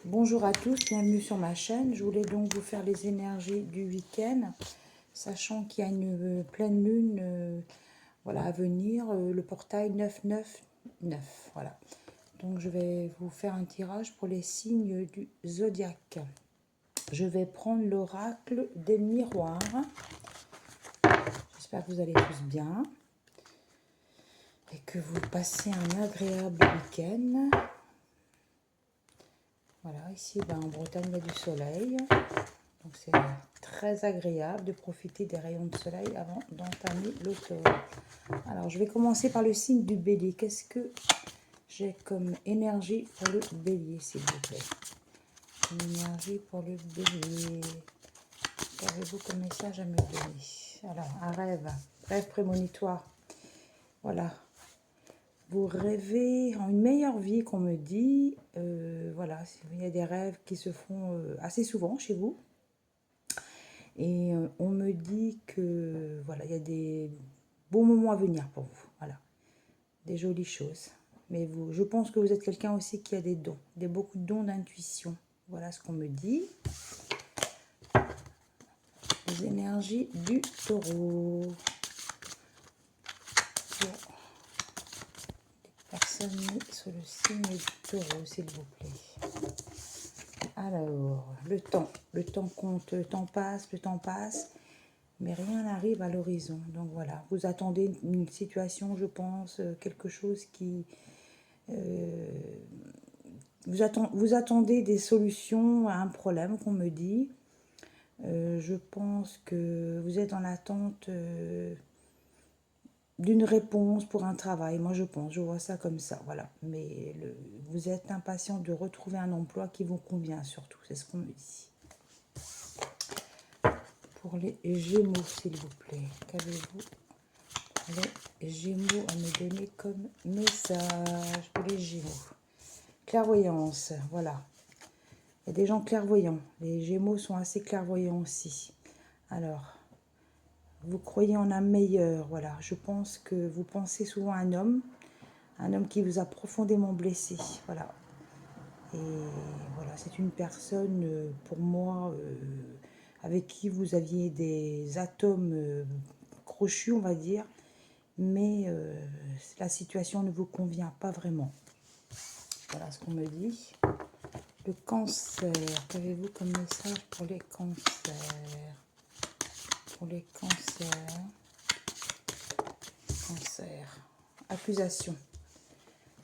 Bonjour à tous, bienvenue sur ma chaîne. Je voulais donc vous faire les énergies du week-end, sachant qu'il y a une pleine lune voilà, à venir, le portail 999. Voilà. Donc je vais vous faire un tirage pour les signes du zodiaque. Je vais prendre l'oracle des miroirs. J'espère que vous allez tous bien et que vous passez un agréable week-end. Voilà, ici en Bretagne, il y a du soleil. Donc c'est très agréable de profiter des rayons de soleil avant d'entamer l'automne. Alors je vais commencer par le signe du bélier. Qu'est-ce que j'ai comme énergie pour le bélier, s'il vous plaît? Une énergie pour le bélier. Qu'avez-vous comme message à me donner? Alors, un rêve prémonitoire. Voilà. Vous rêvez en une meilleure vie qu'on me dit. Voilà, il y a des rêves qui se font assez souvent chez vous. Et on me dit que voilà, il y a des beaux moments à venir pour vous. Voilà, des jolies choses. Mais vous, je pense que vous êtes quelqu'un aussi qui a des dons, beaucoup de dons d'intuition. Voilà ce qu'on me dit. Les énergies du taureau. Personne n'est sur le signe du taureau, s'il vous plaît. Alors, le temps compte, le temps passe, mais rien n'arrive à l'horizon. Donc voilà, vous attendez une situation, je pense, quelque chose qui... vous attendez des solutions à un problème qu'on me dit. Je pense que vous êtes en attente d'une réponse pour un travail. Moi, je vois ça comme ça, voilà. Mais vous êtes impatient de retrouver un emploi qui vous convient surtout, c'est ce qu'on me dit. Pour les Gémeaux, s'il vous plaît, qu'avez-vous les Gémeaux à me donner comme message pour les Gémeaux? Clairvoyance, voilà. Il y a des gens clairvoyants. Les Gémeaux sont assez clairvoyants aussi. Alors, vous croyez en un meilleur, voilà. Je pense que vous pensez souvent à un homme qui vous a profondément blessé, voilà. Et voilà, c'est une personne, pour moi, avec qui vous aviez des atomes crochus, on va dire, mais la situation ne vous convient pas vraiment. Voilà ce qu'on me dit. Le cancer, qu'avez-vous comme message pour les cancers? Pour les cancers, accusation.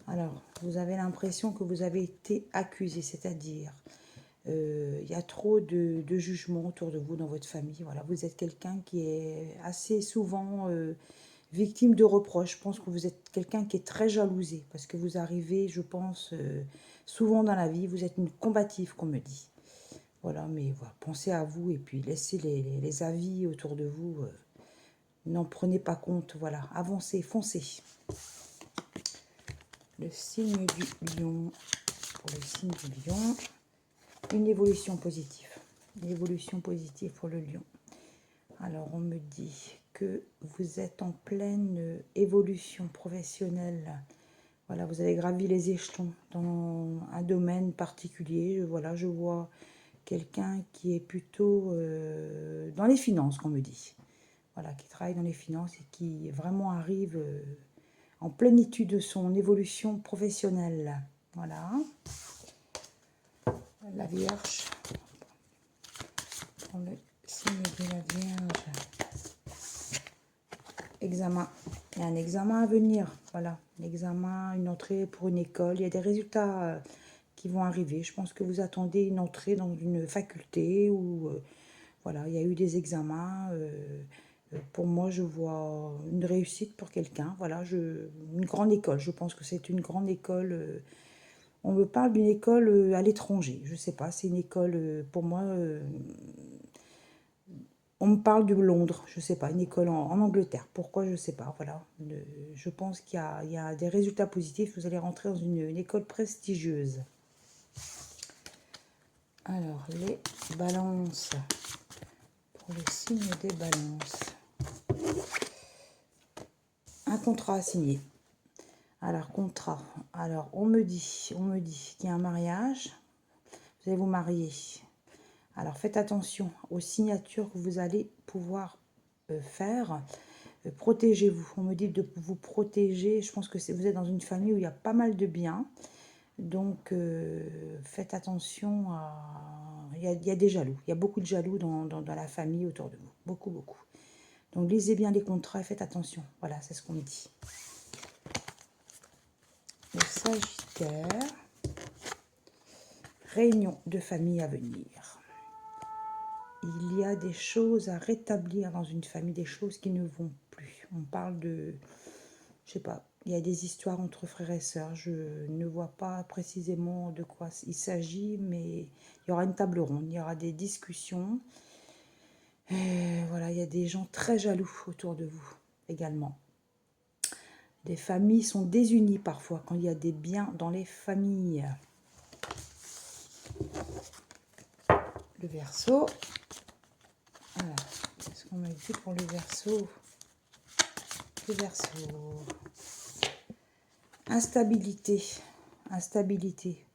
Alors, vous avez l'impression que vous avez été accusé, c'est-à-dire il y a trop de jugements autour de vous dans votre famille. Voilà, vous êtes quelqu'un qui est assez souvent victime de reproches. Je pense que vous êtes quelqu'un qui est très jalousé parce que vous arrivez, je pense, souvent dans la vie, vous êtes une combative, qu'on me dit. Voilà, mais voilà, pensez à vous et puis laissez les avis autour de vous. N'en prenez pas compte, voilà, avancez, foncez. Le signe du lion, pour le signe du lion, une évolution positive. Une évolution positive pour le lion. Alors, on me dit que vous êtes en pleine évolution professionnelle. Voilà, vous avez gravi les échelons dans un domaine particulier. Voilà, je vois quelqu'un qui est plutôt dans les finances, qu'on me dit. Voilà, qui travaille dans les finances et qui vraiment arrive en plénitude de son évolution professionnelle. Voilà. La Vierge. Pour le signe de la Vierge. Examen. Il y a un examen à venir. Voilà. Un examen, une entrée pour une école. Il y a des résultats qui vont arriver. Je pense que vous attendez une entrée dans une faculté ou voilà, il y a eu des examens. Pour moi, je vois une réussite pour quelqu'un. Voilà, une grande école. Je pense que c'est une grande école. On me parle d'une école à l'étranger. Je ne sais pas, c'est une école, pour moi, on me parle de Londres. Je ne sais pas, une école en Angleterre. Pourquoi, je ne sais pas. Voilà, je pense qu'il y a des résultats positifs. Vous allez rentrer dans une école prestigieuse. Alors, les balances. Pour le signe des balances. Un contrat à signer. Alors, contrat. Alors, on me dit qu'il y a un mariage. Vous allez vous marier. Alors, faites attention aux signatures que vous allez pouvoir faire. Protégez-vous. On me dit de vous protéger. Je pense que vous êtes dans une famille où il y a pas mal de biens. Donc, faites attention à... Il y a des jaloux. Il y a beaucoup de jaloux dans la famille autour de vous. Beaucoup, beaucoup. Donc, lisez bien les contrats et faites attention. Voilà, c'est ce qu'on me dit. Le Sagittaire. Réunion de famille à venir. Il y a des choses à rétablir dans une famille, des choses qui ne vont plus. On parle de... Je sais pas, il y a des histoires entre frères et sœurs. Je ne vois pas précisément de quoi il s'agit, mais il y aura une table ronde, il y aura des discussions. Et voilà, il y a des gens très jaloux autour de vous également. Les familles sont désunies parfois quand il y a des biens dans les familles. Le Verseau. Voilà, qu'est-ce qu'on m'a dit pour le Verseau? Le Verseau. Instabilité. Instabilité.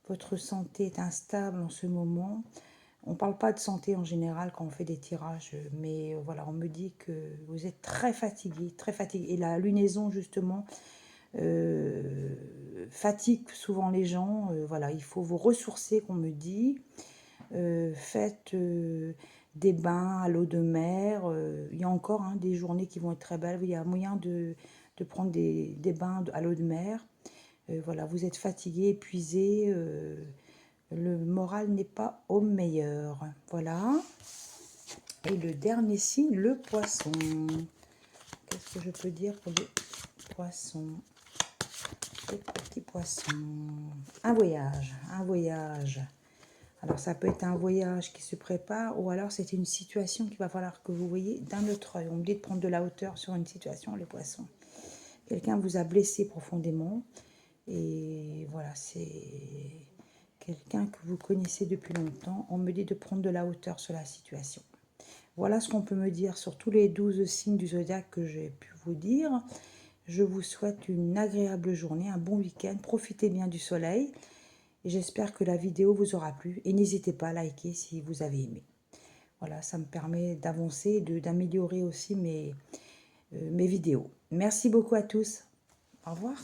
Votre santé est instable en ce moment. On ne parle pas de santé en général quand on fait des tirages, mais voilà, on me dit que vous êtes très fatigué, très fatigué. Et la lunaison, justement, fatigue souvent les gens. Voilà, il faut vous ressourcer, qu'on me dit. Faites des bains à l'eau de mer. Il y a encore des journées qui vont être très belles. Il y a moyen de prendre des bains à l'eau de mer. Voilà, vous êtes fatigué, épuisé. Le moral n'est pas au meilleur. Voilà. Et le dernier signe, le poisson. Qu'est-ce que je peux dire pour les poissons? Les petits poissons. Un voyage, un voyage. Alors, ça peut être un voyage qui se prépare ou alors c'est une situation qu'il va falloir que vous voyez d'un autre œil. On me dit de prendre de la hauteur sur une situation, les poissons. Quelqu'un vous a blessé profondément et voilà, c'est quelqu'un que vous connaissez depuis longtemps. On me dit de prendre de la hauteur sur la situation. Voilà ce qu'on peut me dire sur tous les 12 signes du zodiaque que j'ai pu vous dire. Je vous souhaite une agréable journée, un bon week-end. Profitez bien du soleil. Et j'espère que la vidéo vous aura plu. Et n'hésitez pas à liker si vous avez aimé. Voilà, ça me permet d'avancer, d'améliorer aussi mes vidéos. Merci beaucoup à tous. Au revoir.